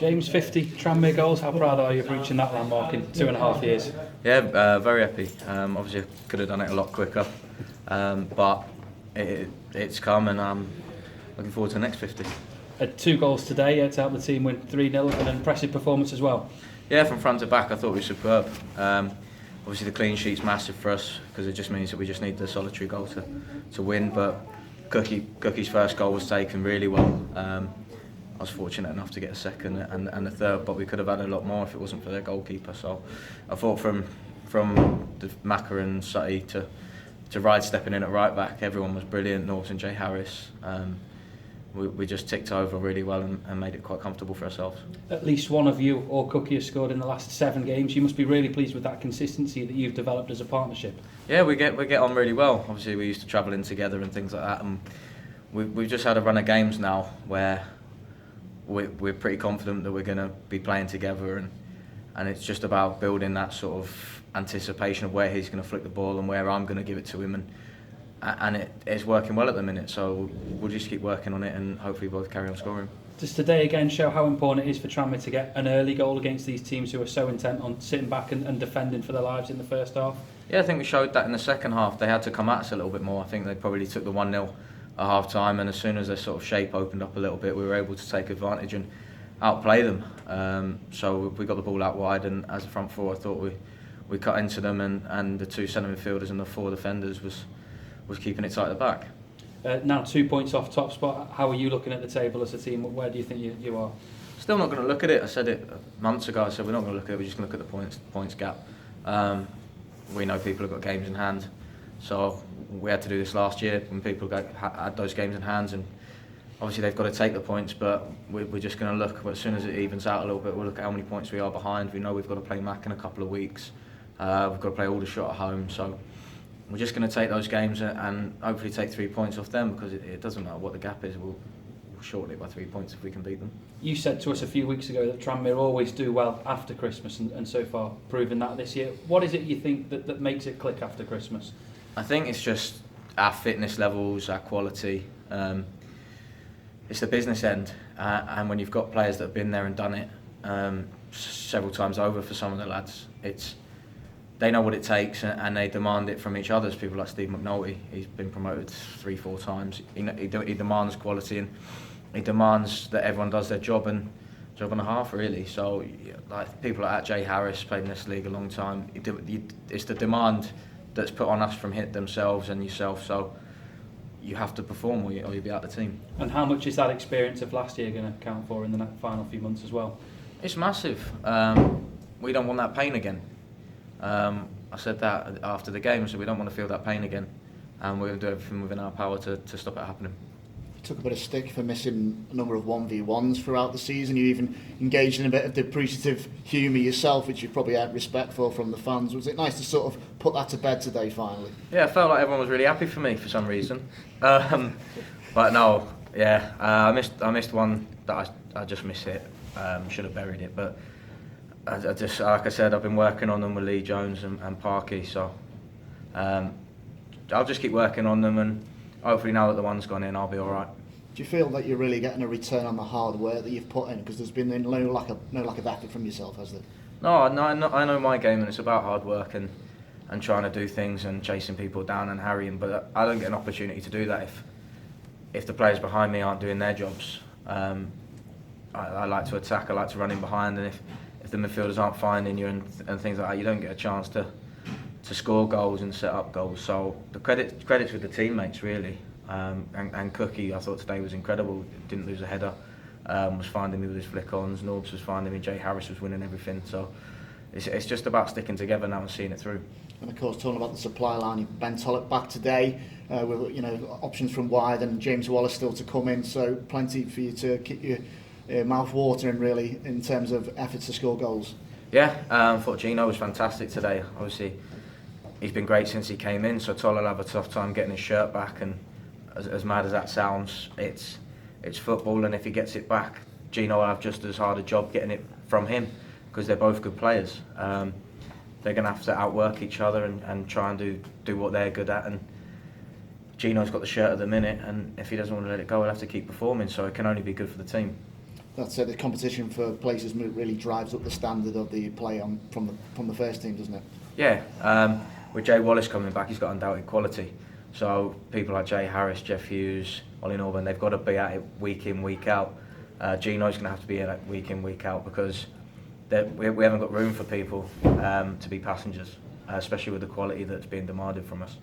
James, 50 Tranmere goals. How proud are you of reaching that landmark in 2.5 years? Yeah, very happy. Obviously, I could have done it a lot quicker, but it's come, and I'm looking forward to the next 50. 2 goals today to help the team win 3-0, an impressive performance as well. Yeah, from front to back, I thought we were superb. Obviously, the clean sheet's massive for us because it just means that we just need the solitary goal to win. But Cookie's first goal was taken really well. I was fortunate enough to get a second and a third, but we could have had a lot more if it wasn't for their goalkeeper. So I thought from the Macca and Sutty to Ride stepping in at right back, everyone was brilliant. Norwood and Jay Harris. We just ticked over really well and made it quite comfortable for ourselves. At least one of you or Cookie has scored in the last 7 games. You must be really pleased with that consistency that you've developed as a partnership. Yeah, we get on really well. Obviously, we used to travel in together and things like that, and we've just had a run of games now where we're pretty confident that we're going to be playing together, and it's just about building that sort of anticipation of where he's going to flick the ball and where I'm going to give it to him, and it's working well at the minute, so we'll just keep working on it and hopefully both carry on scoring. Does today again show how important it is for Tranmere to get an early goal against these teams who are so intent on sitting back and defending for their lives in the first half? Yeah, I think we showed that in the second half. They had to come at us a little bit more. I think they probably took the 1-0 at half time, and as soon as their sort of shape opened up a little bit, we were able to take advantage and outplay them. So we got the ball out wide, and as a front four I thought we cut into them, and the 2 centre midfielders and the 4 defenders was keeping it tight at the back. Now 2 points off top spot. How are you looking at the table as a team? Where do you think you are? Still not going to look at it. I said it months ago. I said we're not going to look at it. We're just going to look at the points gap. We know people have got games in hand, so we had to do this last year when people had those games in hand, and obviously they've got to take the points. But we're just going to look. As soon as it evens out a little bit, we'll look at how many points we are behind. We know we've got to play Mac in a couple of weeks. We've got to play Aldershot at home, so we're just going to take those games and hopefully take 3 points off them, because it doesn't matter what the gap is. We'll shorten it by 3 points if we can beat them. You said to us a few weeks ago that Tranmere always do well after Christmas, and so far proven that this year. What is it you think that makes it click after Christmas? I think it's just our fitness levels, our quality. It's the business end, and when you've got players that have been there and done it several times over for some of the lads, they know what it takes, and they demand it from each other. There's people like Steve McNulty. He's been promoted 3-4 times. He demands quality, and he demands that everyone does their job and a half, really. So, like people like Jay Harris, played in this league a long time. It's the demand that's put on us from themselves and yourself. So you have to perform, or you'll be out of the team. And how much is that experience of last year going to count for in the final few months as well? It's massive. We don't want that pain again. I said that after the game, so we don't want to feel that pain again, and we're going to do everything within our power to stop it happening. You took a bit of stick for missing a number of 1v1s throughout the season. You even engaged in a bit of depreciative humour yourself, which you probably had respect for from the fans. Was it nice to sort of put that to bed today finally? Yeah, I felt like everyone was really happy for me for some reason. But no, yeah, I missed one that I just missed it. Should have buried it, but I just, like I said, I've been working on them with Lee Jones and Parky, so I'll just keep working on them, and hopefully now that the one's gone in, I'll be all right. Do you feel that you're really getting a return on the hard work that you've put in? Because there's been no lack of effort from yourself, has there? No, I know my game, and it's about hard work and trying to do things and chasing people down and harrying, but I don't get an opportunity to do that if the players behind me aren't doing their jobs. I like to attack, I like to run in behind, and if the midfielders aren't finding you and things like that, you don't get a chance to score goals and set up goals. So the credit's with the teammates, really. And Cookie, I thought today was incredible. Didn't lose a header. Was finding me with his flick-ons. Norbs was finding me. Jay Harris was winning everything. So it's just about sticking together now and seeing it through. And of course, talking about the supply line, Ben Tollett back today with options from wide, and James Wallace still to come in. So plenty for you to keep your mouth watering, really, in terms of efforts to score goals. Yeah, I thought Gino was fantastic today. Obviously, he's been great since he came in, so Toll will have a tough time getting his shirt back, and as mad as that sounds, it's football, and if he gets it back, Gino will have just as hard a job getting it from him, because they're both good players. They're going to have to outwork each other and try and do what they're good at, and Gino's got the shirt at the minute, and if he doesn't want to let it go, he'll have to keep performing, so it can only be good for the team. that's the competition for places really drives up the standard of the play on from the first team, doesn't it? Yeah, with Jay Wallace coming back, he's got undoubted quality. So people like Jay Harris, Jeff Hughes, Ollie Norman, they've got to be at it week in, week out. Gino's going to have to be at it week in, week out, because we haven't got room for people to be passengers, especially with the quality that's being demanded from us.